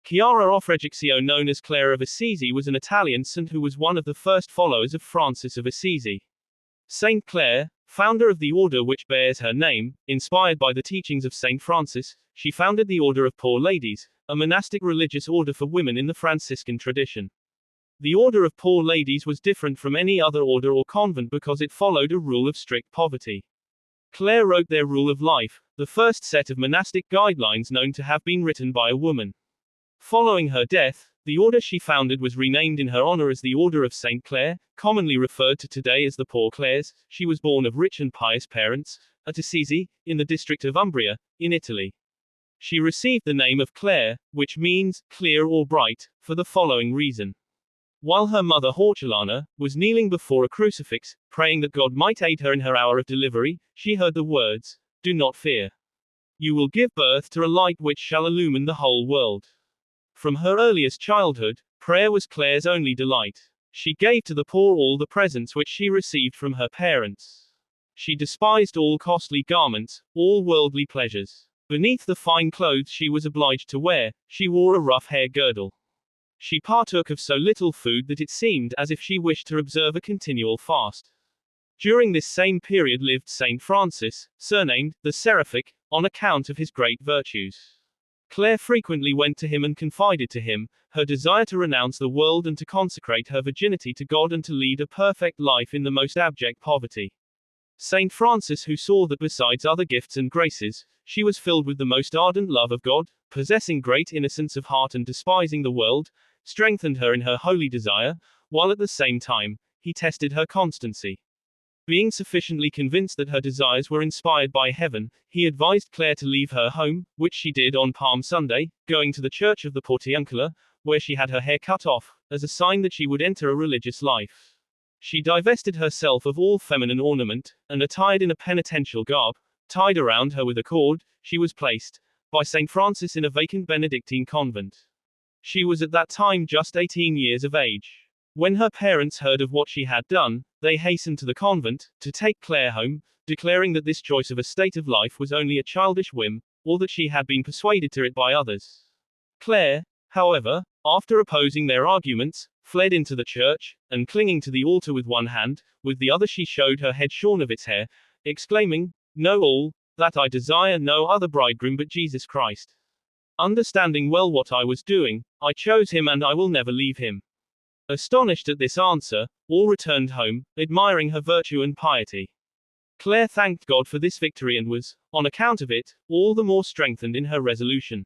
Chiara Offregixio, known as Clara of Assisi, was an Italian saint who was one of the first followers of Francis of Assisi. St Clare, founder of the order which bears her name, inspired by the teachings of St Francis, she founded the Order of Poor Ladies, a monastic religious order for women in the Franciscan tradition. The Order of Poor Ladies was different from any other order or convent because it followed a rule of strict poverty. Clare wrote their Rule of Life, the first set of monastic guidelines known to have been written by a woman. Following her death, the order she founded was renamed in her honor as the Order of St Clare, commonly referred to today as the Poor Clares. She was born of rich and pious parents, at Assisi, in the district of Umbria, in Italy. She received the name of Clare, which means clear or bright, for the following reason. While her mother Hortulana was kneeling before a crucifix, praying that God might aid her in her hour of delivery, she heard the words, "Do not fear. You will give birth to a light which shall illumine the whole world." From her earliest childhood, prayer was Clare's only delight. She gave to the poor all the presents which she received from her parents. She despised all costly garments, all worldly pleasures. Beneath the fine clothes she was obliged to wear, she wore a rough hair girdle. She partook of so little food that it seemed as if she wished to observe a continual fast. During this same period lived Saint Francis, surnamed the Seraphic, on account of his great virtues. Clare frequently went to him and confided to him her desire to renounce the world and to consecrate her virginity to God and to lead a perfect life in the most abject poverty. Saint Francis, who saw that besides other gifts and graces, she was filled with the most ardent love of God, possessing great innocence of heart and despising the world, strengthened her in her holy desire, while at the same time, he tested her constancy. Being sufficiently convinced that her desires were inspired by heaven, he advised Clare to leave her home, which she did on Palm Sunday, going to the church of the Portiuncula, where she had her hair cut off, as a sign that she would enter a religious life. She divested herself of all feminine ornament, and attired in a penitential garb, tied around her with a cord, she was placed, by St. Francis, in a vacant Benedictine convent. She was at that time just 18 years of age. When her parents heard of what she had done, they hastened to the convent, to take Clare home, declaring that this choice of a state of life was only a childish whim, or that she had been persuaded to it by others. Clare, however, after opposing their arguments, fled into the church, and clinging to the altar with one hand, with the other she showed her head shorn of its hair, exclaiming, "Know all, that I desire no other bridegroom but Jesus Christ. Understanding well what I was doing, I chose him and I will never leave him." Astonished at this answer, all returned home, admiring her virtue and piety. Clare thanked God for this victory and was, on account of it, all the more strengthened in her resolution.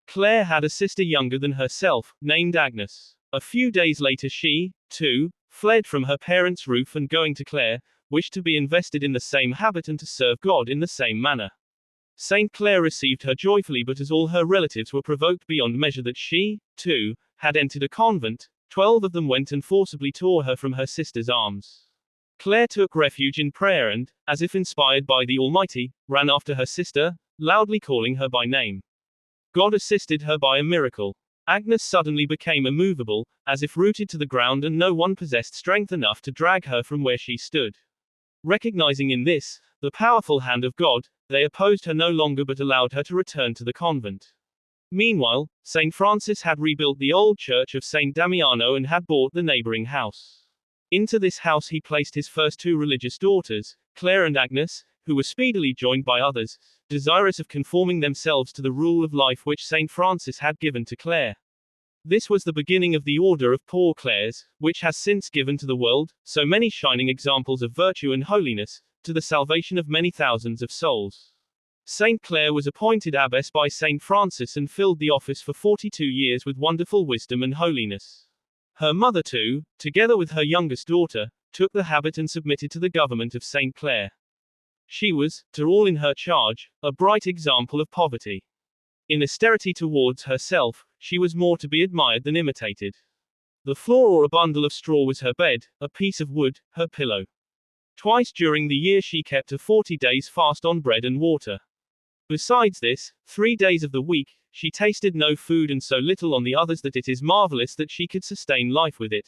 Clare had a sister younger than herself, named Agnes. A few days later she, too, fled from her parents' roof and going to Clare, wished to be invested in the same habit and to serve God in the same manner. St. Clare received her joyfully, but as all her relatives were provoked beyond measure that she, too, had entered a convent, 12 of them went and forcibly tore her from her sister's arms. Clare took refuge in prayer and, as if inspired by the Almighty, ran after her sister, loudly calling her by name. God assisted her by a miracle. Agnes suddenly became immovable, as if rooted to the ground, and no one possessed strength enough to drag her from where she stood. Recognizing in this, the powerful hand of God, they opposed her no longer but allowed her to return to the convent. Meanwhile, St. Francis had rebuilt the old church of St. Damiano and had bought the neighboring house. Into this house he placed his first two religious daughters, Clare and Agnes, who were speedily joined by others, desirous of conforming themselves to the rule of life which St. Francis had given to Clare. This was the beginning of the Order of Poor Clares, which has since given to the world so many shining examples of virtue and holiness, to the salvation of many thousands of souls. St. Clare was appointed abbess by St. Francis and filled the office for 42 years with wonderful wisdom and holiness. Her mother too, together with her youngest daughter, took the habit and submitted to the government of St. Clare. She was, to all in her charge, a bright example of poverty. In austerity towards herself, she was more to be admired than imitated. The floor or a bundle of straw was her bed, a piece of wood, her pillow. Twice during the year she kept a 40 days fast on bread and water. Besides this, 3 days of the week, she tasted no food, and so little on the others that it is marvelous that she could sustain life with it.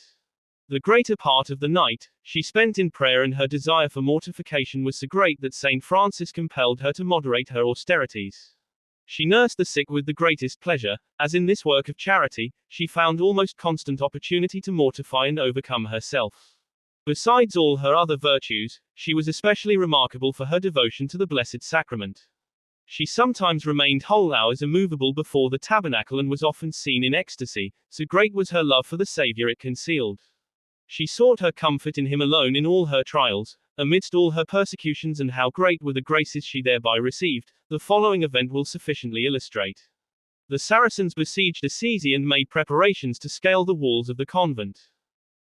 The greater part of the night, she spent in prayer, and her desire for mortification was so great that St. Francis compelled her to moderate her austerities. She nursed the sick with the greatest pleasure, as in this work of charity, she found almost constant opportunity to mortify and overcome herself. Besides all her other virtues, she was especially remarkable for her devotion to the Blessed Sacrament. She sometimes remained whole hours immovable before the tabernacle and was often seen in ecstasy, so great was her love for the Saviour it concealed. She sought her comfort in him alone in all her trials, amidst all her persecutions, and how great were the graces she thereby received, the following event will sufficiently illustrate. The Saracens besieged Assisi and made preparations to scale the walls of the convent.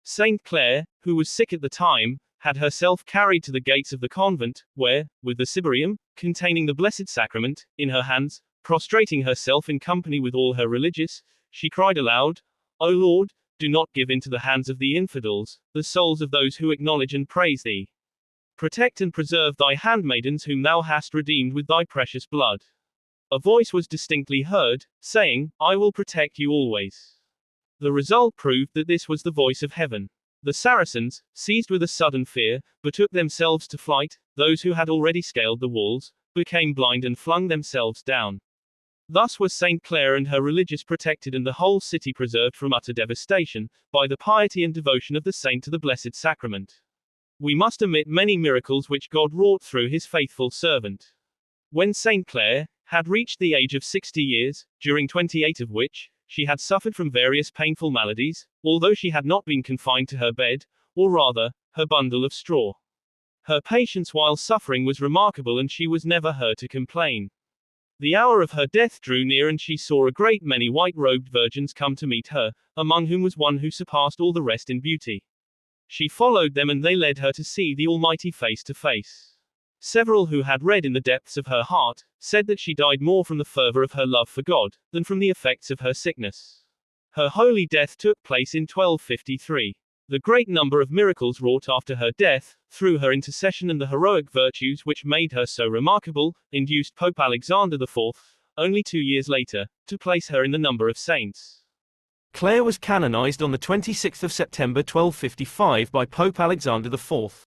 St Clare, who was sick at the time, had herself carried to the gates of the convent, where, with the ciborium, containing the Blessed Sacrament, in her hands, prostrating herself in company with all her religious, she cried aloud, O Lord, do not give into the hands of the infidels the souls of those who acknowledge and praise thee. Protect and preserve thy handmaidens whom thou hast redeemed with thy precious blood. A voice was distinctly heard, saying, I will protect you always. The result proved that this was the voice of heaven. The Saracens, seized with a sudden fear, betook themselves to flight. Those who had already scaled the walls, became blind and flung themselves down. Thus was St Clare and her religious protected and the whole city preserved from utter devastation, by the piety and devotion of the saint to the Blessed Sacrament. We must omit many miracles which God wrought through his faithful servant. When St Clare had reached the age of 60 years, during 28 of which, she had suffered from various painful maladies, although she had not been confined to her bed, or rather, her bundle of straw. Her patience while suffering was remarkable and she was never heard to complain. The hour of her death drew near and she saw a great many white-robed virgins come to meet her, among whom was one who surpassed all the rest in beauty. She followed them and they led her to see the Almighty face to face. Several who had read in the depths of her heart, said that she died more from the fervor of her love for God, than from the effects of her sickness. Her holy death took place in 1253. The great number of miracles wrought after her death, through her intercession and the heroic virtues which made her so remarkable, induced Pope Alexander IV, only 2 years later, to place her in the number of saints. Clare was canonized on the 26th of September 1255 by Pope Alexander IV.